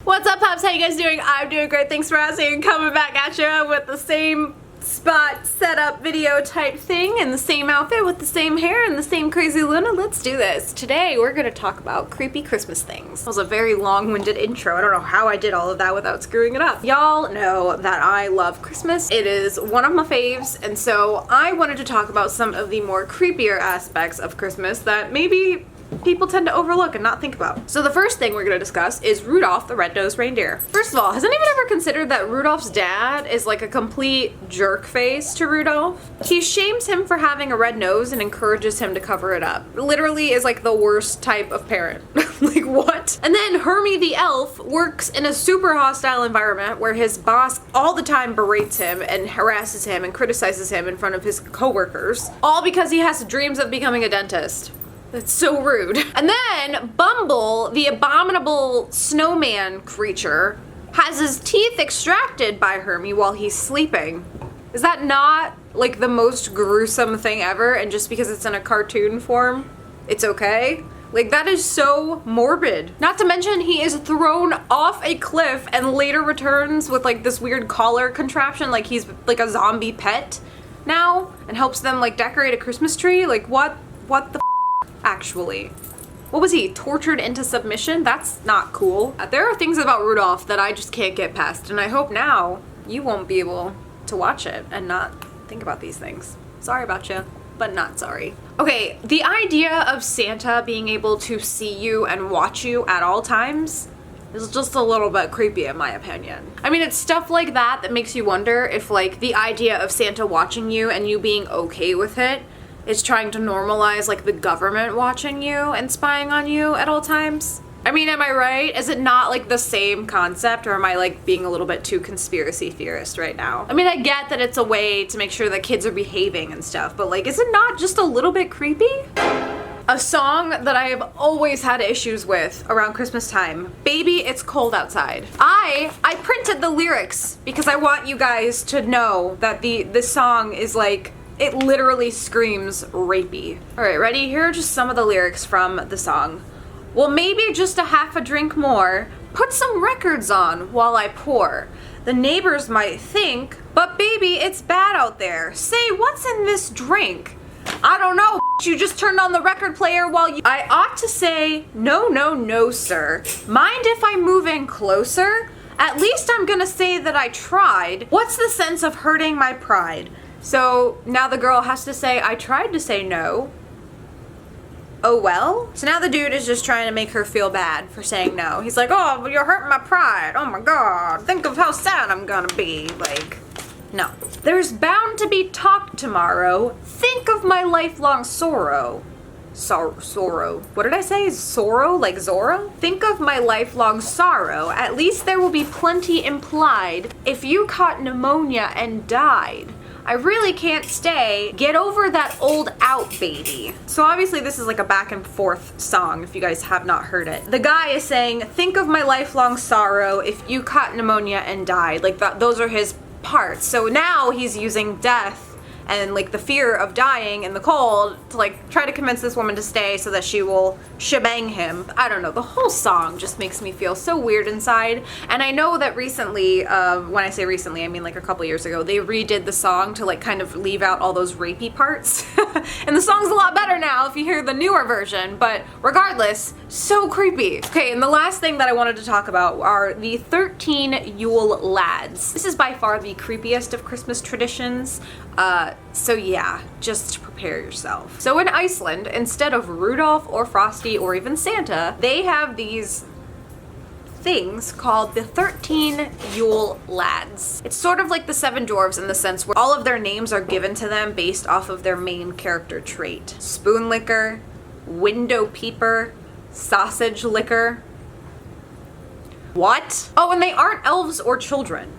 What's up, Pops? How you guys doing? I'm doing great. Thanks for asking. Coming back at you with the same spot setup video type thing and the same outfit with the same hair and the same crazy Luna. Let's do this. Today we're gonna talk about creepy Christmas things. That was a very long-winded intro. I don't know how I did all of that without screwing it up. Y'all know that I love Christmas. It is one of my faves, and so I wanted to talk about some of the more creepier aspects of Christmas that maybe people tend to overlook and not think about. So the first thing we're going to discuss is Rudolph the Red-Nosed Reindeer. First of all, has anyone ever considered that Rudolph's dad is like a complete jerk face to Rudolph? He shames him for having a red nose and encourages him to cover it up. Literally is like the worst type of parent. Like, what? And then Hermie the elf works in a super hostile environment where his boss all the time berates him and harasses him and criticizes him in front of his coworkers, all because he has dreams of becoming a dentist. That's so rude. And then Bumble, the abominable snowman creature, has his teeth extracted by Hermie while he's sleeping. Is that not like the most gruesome thing ever? And just because it's in a cartoon form, it's okay? Like, that is so morbid. Not to mention, he is thrown off a cliff and later returns with like this weird collar contraption, like he's like a zombie pet now, and helps them like decorate a Christmas tree. Like, what the actually? What was he, tortured into submission? That's not cool. There are things about Rudolph that I just can't get past, and I hope now you won't be able to watch it and not think about these things. Sorry about you, but not sorry. Okay, the idea of Santa being able to see you and watch you at all times is just a little bit creepy in my opinion. I mean, it's stuff like that that makes you wonder if like the idea of Santa watching you and you being okay with it is trying to normalize like the government watching you and spying on you at all times. I mean, am I right? Is it not like the same concept, or am I like being a little bit too conspiracy theorist right now? I mean, I get that it's a way to make sure that kids are behaving and stuff, but like, is it not just a little bit creepy? A song that I have always had issues with around Christmas time, Baby It's Cold Outside. I printed the lyrics because I want you guys to know that this song is like, it literally screams rapey. All right, ready? Here are just some of the lyrics from the song. Well, maybe just a half a drink more. Put some records on while I pour. The neighbors might think, but baby, it's bad out there. Say, what's in this drink? I don't know, you just turned on the record player while you... I ought to say, no, no, no, sir. Mind if I move in closer? At least I'm gonna say that I tried. What's the sense of hurting my pride? So now the girl has to say, I tried to say no. Oh well? So now the dude is just trying to make her feel bad for saying no. He's like, oh, but you're hurting my pride. Oh my god. Think of how sad I'm gonna be. Like, no. There's bound to be talk tomorrow. Think of my lifelong sorrow. Sorrow. What did I say? Sorrow? Like Zorro? Think of my lifelong sorrow. At least there will be plenty implied. If you caught pneumonia and died, I really can't stay. Get over that old out, baby. So obviously this is like a back and forth song if you guys have not heard it. The guy is saying, think of my lifelong sorrow if you caught pneumonia and died. Like those are his parts. So now he's using death and like the fear of dying in the cold to like try to convince this woman to stay so that she will shebang him. I don't know, the whole song just makes me feel so weird inside. And I know that recently, when I say recently, I mean like a couple years ago, they redid the song to like kind of leave out all those rapey parts. And the song's a lot better now if you hear the newer version, but regardless, so creepy. Okay, and the last thing that I wanted to talk about are the 13 Yule Lads. This is by far the creepiest of Christmas traditions. So yeah, just prepare yourself. So in Iceland, instead of Rudolph or Frosty or even Santa, they have these things called the 13 Yule Lads. It's sort of like the 7 Dwarves in the sense where all of their names are given to them based off of their main character trait. Spoon licker, window peeper, sausage licker. What? Oh, and they aren't elves or children.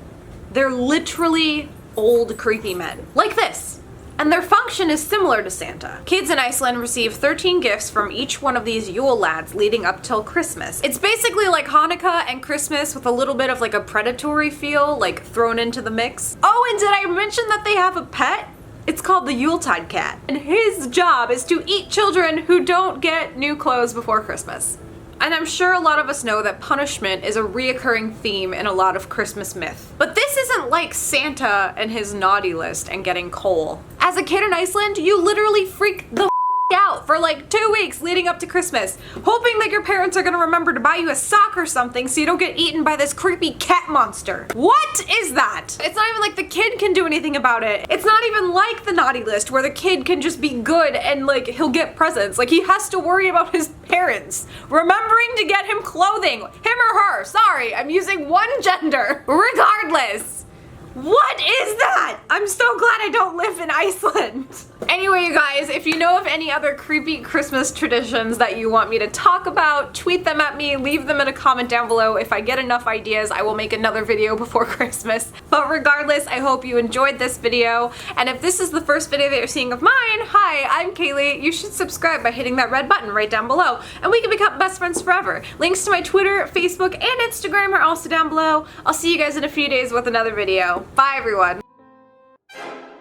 They're literally old creepy men. Like this. And their function is similar to Santa. Kids in Iceland receive 13 gifts from each one of these Yule Lads leading up till Christmas. It's basically like Hanukkah and Christmas with a little bit of like a predatory feel, like thrown into the mix. Oh, and did I mention that they have a pet? It's called the Yuletide cat. And his job is to eat children who don't get new clothes before Christmas. And I'm sure a lot of us know that punishment is a reoccurring theme in a lot of Christmas myth. But this isn't like Santa and his naughty list and getting coal. As a kid in Iceland, you literally freak the out for like 2 weeks leading up to Christmas, hoping that your parents are gonna remember to buy you a sock or something so you don't get eaten by this creepy cat monster. What is that? It's not even like the kid can do anything about it. It's not even like the naughty list where the kid can just be good and like he'll get presents. Like he has to worry about his parents remembering to get him clothing. Him or her. Sorry, I'm using one gender. Regardless. What is that? I'm so glad I don't live in Iceland. Anyway, you guys, if you know of any other creepy Christmas traditions that you want me to talk about, tweet them at me, leave them in a comment down below. If I get enough ideas, I will make another video before Christmas. But regardless, I hope you enjoyed this video. And if this is the first video that you're seeing of mine, hi, I'm Kayleigh. You should subscribe by hitting that red button right down below. And we can become best friends forever. Links to my Twitter, Facebook, and Instagram are also down below. I'll see you guys in a few days with another video. Bye, everyone.